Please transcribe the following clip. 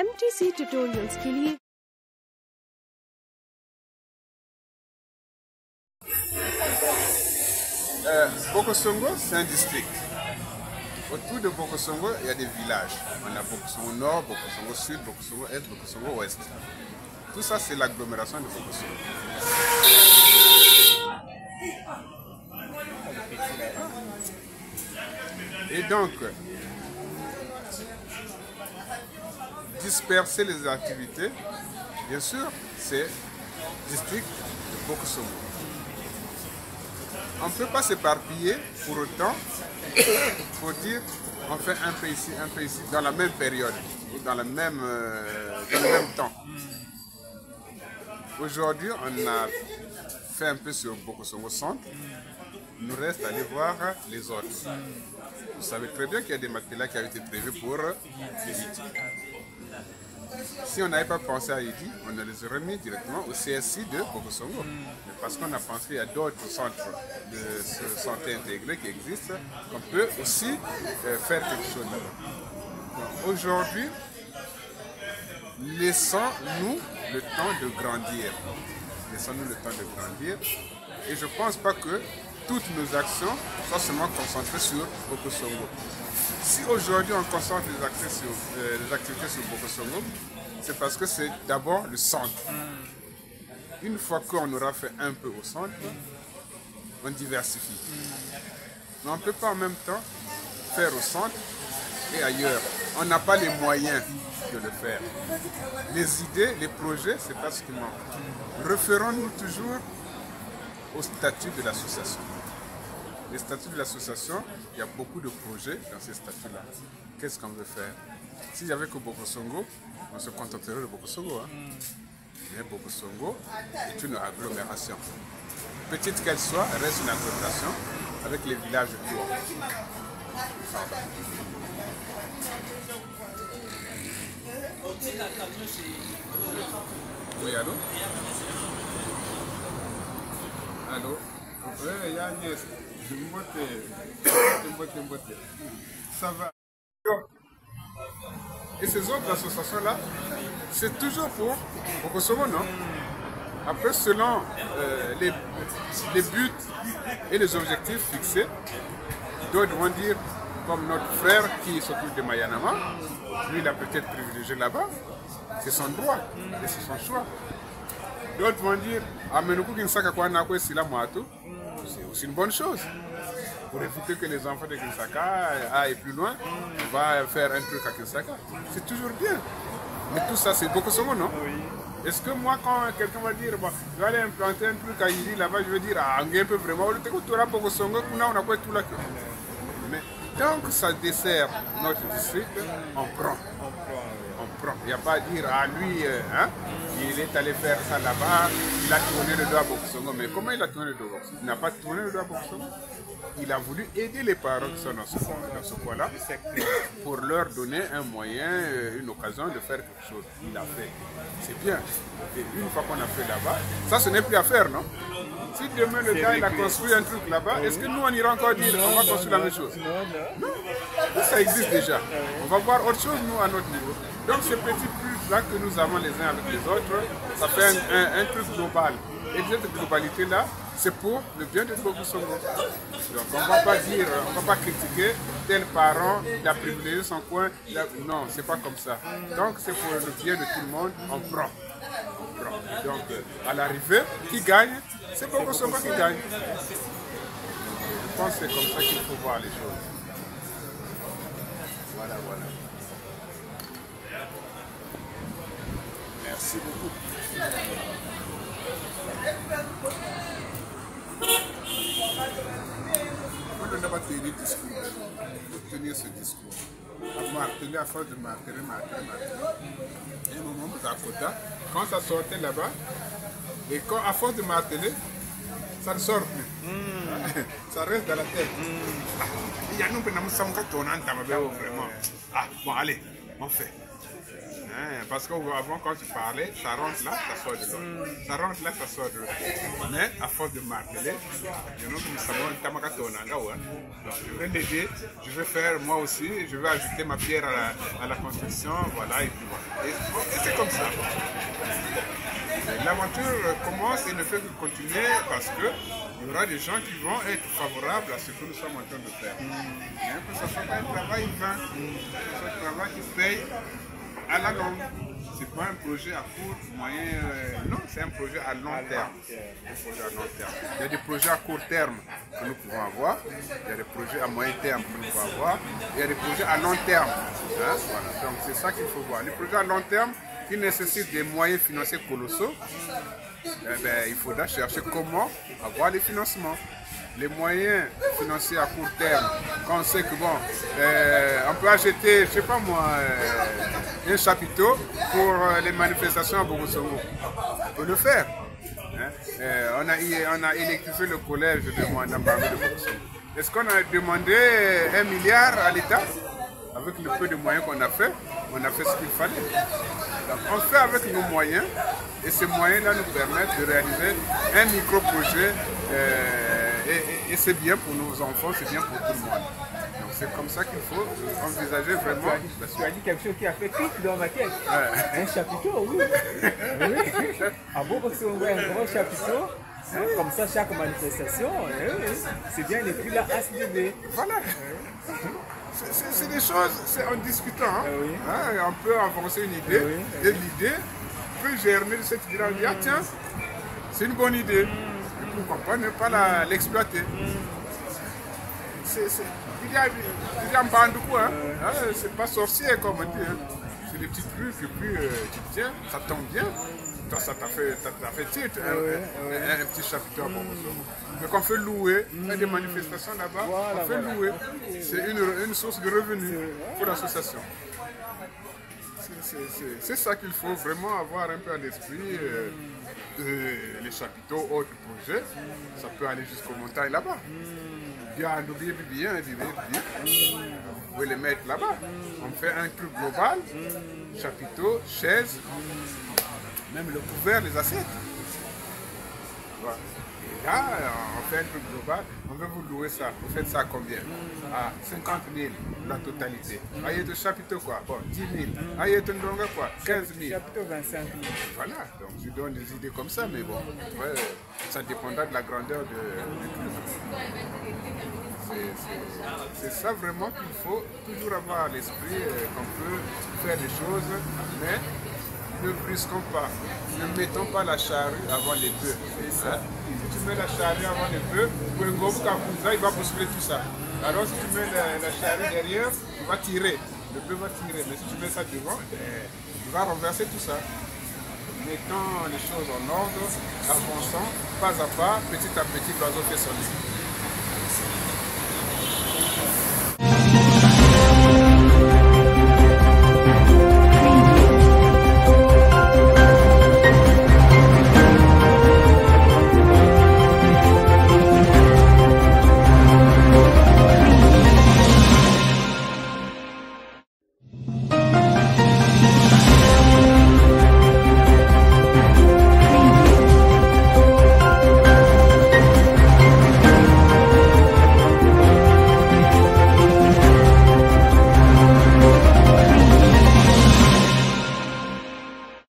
MTC tutorials के लिए Bokosongo, c'est un district. Autour de Bokosongo, il y a des villages. On a Bokosongo Nord, Bokosongo Sud, Bokosongo Est, Bokosongo Ouest. Tout ça, c'est l'agglomération de Bokosongo. Et donc, disperser les activités, bien sûr, c'est district de Bokosongo. On ne peut pas s'éparpiller pour autant pour dire on fait un peu ici, dans la même période, ou dans le même temps. Aujourd'hui, on a fait un peu sur Bokosongo Centre. Il nous reste d'aller voir les autres. Vous savez très bien qu'il y a des matelas qui avaient été prévus pour Yidi. Si on n'avait pas pensé à Yidi, on les aurait mis directement au CSI de Bokosongo. Mais parce qu'on a pensé qu'il y a d'autres centres de santé intégrés qui existent, qu'on peut aussi faire quelque chose là-bas. Aujourd'hui, laissons-nous le temps de grandir. Laissons-nous le temps de grandir. Et je ne pense pas que toutes nos actions soient seulement concentrées sur Bokosongo. Si aujourd'hui on concentre les activités sur Bokosongo, c'est parce que c'est d'abord le centre. Une fois qu'on aura fait un peu au centre, on diversifie. Mais on ne peut pas en même temps faire au centre et ailleurs. On n'a pas les moyens de le faire. Les idées, les projets, c'est pas ce qui manque. Référons-nous toujours au statut de l'association. Les statuts de l'association, il y a beaucoup de projets dans ces statuts-là. Qu'est-ce qu'on veut faire? S'il n'y avait que Bokosongo, on se contenterait de Bokosongo. Mais Bokosongo est une agglomération. Petite qu'elle soit, elle reste une agglomération avec les villages autour. Oui, allô? Allô? Oui, il y a Agnès. Ça va. Et ces autres associations-là, c'est toujours pour Bokosongo, non? Après, selon les buts et les objectifs fixés, d'autres vont dire, comme notre frère qui s'occupe de Mayanama, lui il a peut-être privilégié là-bas, c'est son droit et c'est son choix. D'autres vont dire, c'est aussi une bonne chose. Pour éviter que les enfants de Kinsaka aillent plus loin, on va faire un truc à Kinsaka. C'est toujours bien. Mais tout ça, c'est Bokosongo, non? Oui. Est-ce que moi, quand quelqu'un va dire, bon, je vais aller implanter un truc à Yidi là-bas, je vais dire, ah, on peut vraiment, tu auras Bokosongo, on a quoi tout là. Mais tant que ça dessert notre district, on prend. Il n'y a pas à dire, ah lui, il est allé faire ça là-bas, il a tourné le doigt à Bokosongo. Mais comment il a tourné le doigt? Il n'a pas tourné le doigt à Bokosongo. Il a voulu aider les parents qui sont dans ce coin-là pour leur donner un moyen, une occasion de faire quelque chose. Il a fait. C'est bien. Et une fois qu'on a fait là-bas, ça ce n'est plus à faire, non? Si demain le gars il a construit un truc là-bas, est-ce que nous on ira encore dire on va construire la même chose? Non. Ça existe déjà. On va voir autre chose nous à notre niveau. Donc ces petits plus-là que nous avons les uns avec les autres, ça fait un truc global. Et cette globalité-là, c'est pour le bien de Bokosongo. Donc on ne va pas dire, on ne va pas critiquer tel parent, il a privilégié son coin. Non, c'est pas comme ça. Donc c'est pour le bien de tout le monde, on prend. Donc à l'arrivée, qui gagne? C'est Bokosongo qui gagne. Je pense que c'est comme ça qu'il faut voir les choses. Voilà. Merci beaucoup. On n'a pas tenu le discours. Il faut tenir ce discours. À force de marteler. Et au moment où quand ça sortait là-bas, et quand à force de marteler, ça ne sort plus. Ça reste dans la tête. Il y a nous vraiment. Ah, bon, allez, on fait. Hein, parce qu'avant, quand tu parlais, ça rentre là, ça sort de l'autre. Ça rentre là, ça sort de l'autre. Mais à force de marteler, donc je vais l'aider, je vais faire moi aussi, je vais ajouter ma pierre à la construction, voilà, et puis voilà. Et c'est comme ça. L'aventure commence et ne fait que continuer parce qu'il y aura des gens qui vont être favorables à ce que nous sommes en train de faire. Mais que ce ne soit pas un travail vain, que ce soit un travail qui paye à la longue. Ce n'est pas un projet à court, moyen, non, c'est un projet à long terme. Il y a des projets à court terme que nous pouvons avoir, il y a des projets à moyen terme que nous pouvons avoir, il y a des projets à long terme. Hein, voilà. Donc c'est ça qu'il faut voir. Les projets à long terme qui nécessitent des moyens financiers colossaux, eh bien, il faudra chercher comment avoir les financements. Les moyens financiers à court terme, quand on sait que bon, on peut acheter, je sais pas moi, un chapiteau pour les manifestations à Bogosongo. On peut le faire. Hein? On a électrifié le collège de Mwandambamé de Bogosongo. Est-ce qu'on a demandé 1 milliard à l'État? Avec le peu de moyens qu'on a fait ce qu'il fallait. Donc, on fait avec nos moyens et ces moyens-là nous permettent de réaliser un micro-projet et c'est bien pour nos enfants, c'est bien pour tout le monde. Donc c'est comme ça qu'il faut envisager vraiment. Tu as dit quelque chose qui a fait clic dans ma tête. Un chapiteau, oui. Oui. À Bogosongo, un gros chapiteau. Hein, comme ça, chaque manifestation, c'est bien écrit là, ASDB. Voilà. C'est des choses, c'est en discutant, hein. Oui. Hein, on peut avancer une idée, et l'idée peut germer de cette idée. On dit, ah tiens, c'est une bonne idée, et pourquoi pas ne pas l'exploiter. Il y a un bandou, hein. C'est pas sorcier comme on dit, hein. C'est des petits trucs, et puis tu te tiens, ça tombe bien. Ça t'a fait titre, un petit chapiteau à Bogosongo. Donc on fait louer, il y a des manifestations là-bas, on fait louer. C'est une source de revenus pour l'association. C'est ça qu'il faut vraiment avoir un peu à l'esprit. Les chapiteaux, autres projets, ça peut aller jusqu'aux montagnes là-bas. Vous pouvez les mettre là-bas. On fait un truc global, chapiteaux, chaises, même le couvert, les assiettes. Voilà. Et là, on fait un truc global, on veut vous louer ça. Vous faites ça à combien? À 50 000 la totalité. Aïe de chapiteau quoi? Bon, 10 000. Aïe de ndonga quoi? 15 000. Chapiteau 25 000. Voilà, donc je donne des idées comme ça, mais bon, ouais, ça dépendra de la grandeur du truc. C'est ça vraiment qu'il faut toujours avoir à l'esprit qu'on peut faire des choses, mais ne brusquons pas, ne mettons pas la charrue avant les bœufs. Si tu mets la charrue avant les bœufs, il va bousculer tout ça. Alors si tu mets la charrue derrière, il va tirer, le bœuf va tirer. Mais si tu mets ça devant, il va renverser tout ça. Mettons les choses en ordre, avançons, pas à pas, petit à petit, l'oiseau fait son nid.